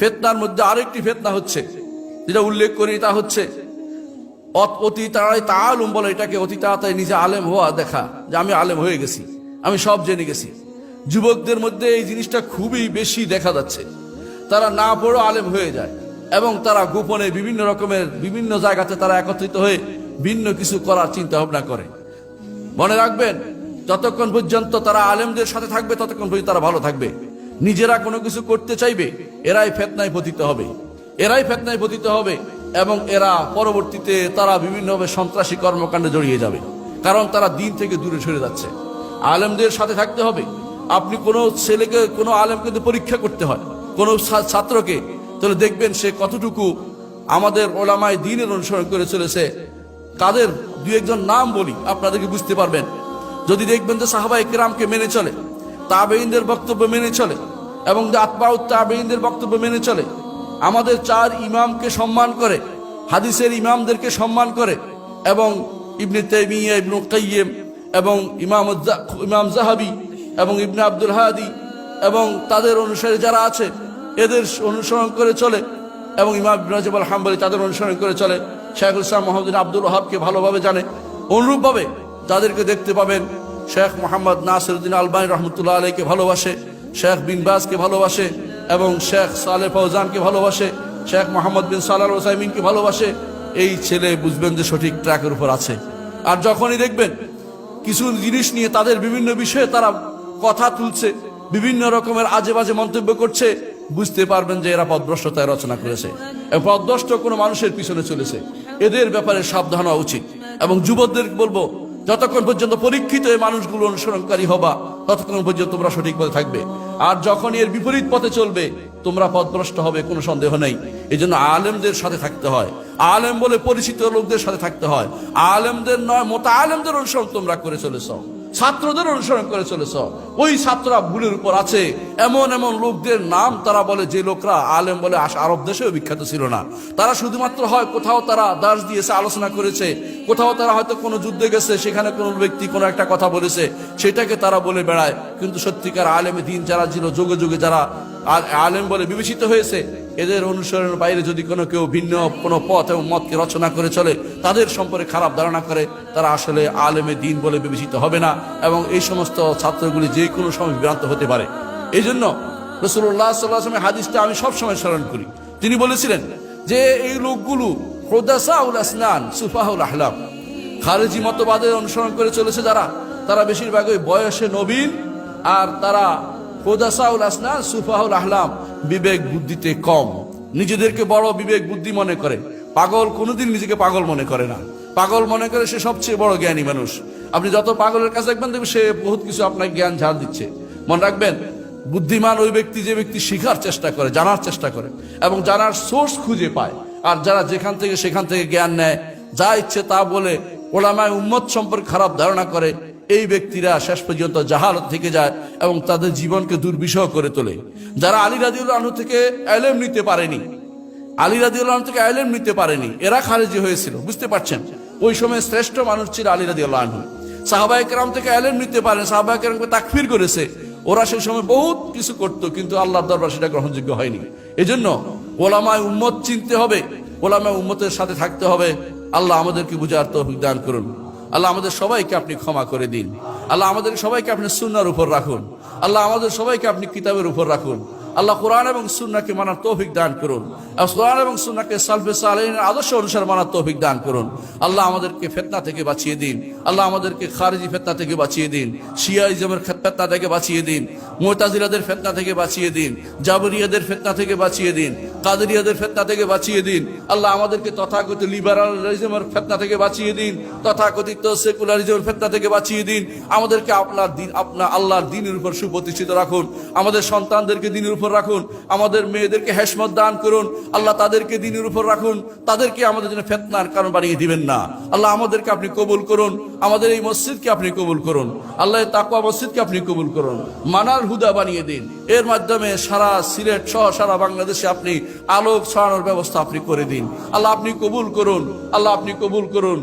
ফিতনার মধ্যে আরেকটি ফিতনা হচ্ছে, যেটা উল্লেখ করি, তা হচ্ছে অতি তাড়াতাড়ি তাআলুম বলে এটাকে, অতি তাড়াতাড়ি নিজে আলেম হওয়া দেখা, যে আমি আলেম হয়ে গেছি, আমি সব জেনে গেছি। যুবকদের মধ্যে এই জিনিসটা খুবই বেশি দেখা যাচ্ছে। তারা না পড়ো আলেম হয়ে যায় এবং তারা গোপনে বিভিন্ন রকমের বিভিন্ন জায়গাতে তারা একত্রিত হয়ে ভিন্ন কিছু করার চিন্তা ভাবনা করে। মনে রাখবেন, যতক্ষণ পর্যন্ত তারা আলেমদের সাথে থাকবে ততক্ষণ পর্যন্ত তারা ভালো থাকবে। নিজেরা কোনো কিছু করতে চাইবে, এরাই ফিতনায় পতিত হবে, এরাই ফিতনায় পতিত হবে এবং এরা পরবর্তীতে তারা বিভিন্নভাবে সন্ত্রাসী কর্মকাণ্ডে জড়িয়ে যাবে, কারণ তারা দিন থেকে দূরে সরে যাচ্ছে। আলেমদের সাথে থাকতে হবে। আপনি কোনো ছেলেকে, কোনো আলেমকে পরীক্ষা করতে হয়, কোনো ছাত্রকে, তাহলে দেখবেন সে কতটুকু আমাদের ওলামায়ে দ্বীনের অনুসরণ করে চলেছে। কাদের দুই একজন নাম বলি, আপনাদেরকে বুঝতে পারবেন। যদি দেখবেন যে সাহাবায়ে কেরামকে মেনে চলে, তাবেঈনদের বক্তব্য মেনে চলে এবং আতবাউত তাবেঈনদের বক্তব্য মেনে চলে, আমাদের চার ইমামকে সম্মান করে, হাদিসের ইমামদেরকে সম্মান করে এবং ইবনে তাইমিয়া, ইবনে কাইয়িম এবং ইমাম যাহাবী এবং ইবনে আব্দুল হাদি এবং তাদের অনুসারী যারা আছে এদের অনুসরণ করে চলে এবং ইমাম ইবনে রাজব আল হাম্বলী তাদের অনুসরণ করে চলে, শাইখুল ইসলাম মুহাম্মদ বিন আব্দুল ওয়াহাবকে ভালোভাবে জানে। অনুরূপভাবে যাদেরকে দেখতে পাবেন শেখ মোহাম্মদ নাসিরউদ্দিন আলবানী রহমতুল্লাহ আলাইহিকে ভালোবাসে, শেখ বিন বাজকে ভালোবাসে এবং শেখ সালেহ ফৌজানকে ভালোবাসে, শেখ মোহাম্মদ বিন সালাহ আল উসাইমিনকে ভালোবাসে। এই ছেলে বুঝবেন যে সঠিক ট্র্যাকের উপর আছে। আর যখনই দেখবেন কিছু জিনিস নিয়ে তাদের বিভিন্ন বিষয়ে তারা কথা তুলছে, বিভিন্ন রকমের আজে বাজে মন্তব্য করছে, বুঝতে পারবেন যে এরা পথভ্রষ্টতায় রচনা করেছে এবং পথভ্রষ্ট কোনো মানুষের পিছনে চলেছে। এদের ব্যাপারে সাবধান হওয়া উচিত। এবং যুবকদের বলবো, যতক্ষণ পর্যন্ত পরীক্ষিত এই মানুষগুলো অনুসরণকারী হবা ততক্ষণ পর্যন্ত তোমরা সঠিক পথে থাকবে। আর যখন এর বিপরীত পথে চলবে তোমরা পথভ্রষ্ট হবে, কোনো সন্দেহ নেই। এই জন্য আলেমদের সাথে থাকতে হয়, আলেম বলে পরিচিত লোকদের সাথে থাকতে হয়। আলেমদের নয়, মোতাআলেমদের অনুসরণ তোমরা করে চলেছ, ছাত্রদের অনুসরণ করে চলেছ। ওই ছাত্ররা ভুলের উপর আছে। এমন এমন লোকদের নাম তারা বলে, যে লোকরা আলেম বলে আরব দেশেও বিখ্যাত ছিল না। তারা শুধুমাত্র হয় কোথাও তারা দাস দিয়েছে, আলোচনা করেছে, কোথাও তারা হয়তো কোনো যুদ্ধে গেছে, সেখানে কোনো ব্যক্তি কোনো একটা কথা বলেছে, সেটাকে তারা বলে বেড়ায়। কিন্তু সত্যিকার আলেমে দ্বীন যারা ছিল, যুগে যুগে যারা আলেম বলে বিবেচিত হয়েছে, এদের অনুসরণের বাইরে যদি কেউ ভিন্ন কোনো পথ এবং মতকে রচনা করে চলে, তাদের সম্পর্কে খারাপ ধারণা করে, তারা আসলে আলেমে দ্বীন বলে বিবেচিত হবে না এবং এই সমস্ত ছাত্রগুলি যে কোনো সময় বিভ্রান্ত হতে পারে। এই জন্য রাসূলুল্লাহ সাল্লাল্লাহু আলাইহি ওয়াসাল্লামের হাদিসটা আমি সবসময় স্মরণ করি। তিনি বলেছিলেন যে এই লোকগুলো হুদাসাউল আসনান সুফাহুল আহলাম, খারেজি মতবাদের অনুসরণ করে চলেছে যারা, তারা বেশিরভাগই বয়সে নবীন আর তারা হুদাসাউল আসনান সুফাহুল আহলাম, বিবেক বুদ্ধিতে কম, নিজেদেরকে বড় বিবেক বুদ্ধি মনে করে। পাগল কোনোদিন নিজেকে পাগল মনে করে না, পাগল মনে করে সে সবচেয়ে বড় জ্ঞানী মানুষ। আপনি যত পাগলের কাছে দেখবেন দেখবেন সে বহুত কিছু আপনাকে জ্ঞান ঝাড় দিচ্ছে। মনে রাখবেন, বুদ্ধিমান ওই ব্যক্তি যে ব্যক্তি শিখার চেষ্টা করে, জানার চেষ্টা করে এবং জানার সোর্স খুঁজে পায়। আর যারা যেখান থেকে সেখান থেকে জ্ঞান নেয়, যা ইচ্ছে তা বলে ওলামায়ে উম্মত সম্পর্কে খারাপ ধারণা করে, এই ব্যক্তিরা শেষ পর্যন্ত জাহালত থেকে যায় এবং তাদের জীবনকে দুর্বিষহ করে তোলে। যারা আলী রাদিয়াল্লাহু আনহু থেকে ইলম নিতে পারেনি, আলী রাদিয়াল্লাহু আনহু থেকে ইলম নিতে পারেনি, এরা খারেজি হয়েছিল। বুঝতে পারছেন, ওই সময় শ্রেষ্ঠ মানুষ ছিল আলী রাদিয়াল্লাহু আনহু। সাহাবায়ে কেরাম থেকে ইলম নিতে পারেন, সাহাবায়ে কেরামকে তাকফির করেছে। ওরা সেই সময় বহুত কিছু করতো, কিন্তু আল্লাহর দরবার সেটা গ্রহণযোগ্য হয়নি। এজন্য ওলামায়ে উম্মত চিনতে হবে, ওলামায়ে উম্মতের সাথে থাকতে হবে। আল্লাহ আমাদেরকে বুঝার তৌফিক দান করুন। আল্লাহ আমাদের সবাইকে আপনি ক্ষমা করে দিন। আল্লাহ আমাদের সবাইকে আপনি সুন্নাহর উপর রাখুন। আল্লাহ আমাদের সবাইকে আপনি কিতাবের উপর রাখুন। আল্লাহ কোরআন এবং সুন্নাহকে মানার তৌফিক দান করুন। কোরআন এবং সুন্নাহকে সালফে সালেহিনের আদর্শ অনুসারে মানার তৌফিক দান করুন। আল্লাহ আমাদেরকে ফিতনা থেকে বাঁচিয়ে দিন। আল্লাহ আমাদেরকে খারিজি ফিতনা থেকে বাঁচিয়ে দিন, শিয়াইজমের ফিতনা থেকে বাঁচিয়ে দিন, মুতাজিলাদের ফিতনা থেকে বাঁচিয়ে দিন, জাবরিয়াদের ফিতনা থেকে বাঁচিয়ে দিন, কাদেরিয়াদের ফিতনা থেকে বাঁচিয়ে দিন। আল্লাহ আমাদেরকে তথাকথিত লিবারালিজমের ফিতনা থেকে বাঁচিয়ে দিন, তথাকথিত সেকুলারিজমের ফিতনা থেকে বাঁচিয়ে দিন। আমাদেরকে আপনার দিন, আপনার আল্লাহর দ্বীনের উপর সুপ্রতিষ্ঠিত রাখুন। আমাদের সন্তানদেরকে দ্বীনের উপর রাখুন, আমাদের মেয়েদেরকে হেশমত দান করুন। আল্লাহ তাদেরকে দ্বীনের উপর রাখুন, তাদেরকে আমাদের জন্য ফিতনার কারণ বানিয়ে দিবেন না। আল্লাহ আমাদেরকে আপনি কবুল করুন, আমাদের এই মসজিদকে আপনি কবুল করুন। আল্লাহ তাকওয়া মসজিদকে আপনি কবুল করুন, মানার হুদা বানিয়ে দিন। এর মাধ্যমে সারা সিলেট সহ সারা বাংলাদেশে আপনি আলোক ছড়ানোর ব্যবস্থা আপনি করে দিন। আল্লাহ আপনি কবুল করুন, আল্লাহ আপনি কবুল করুন।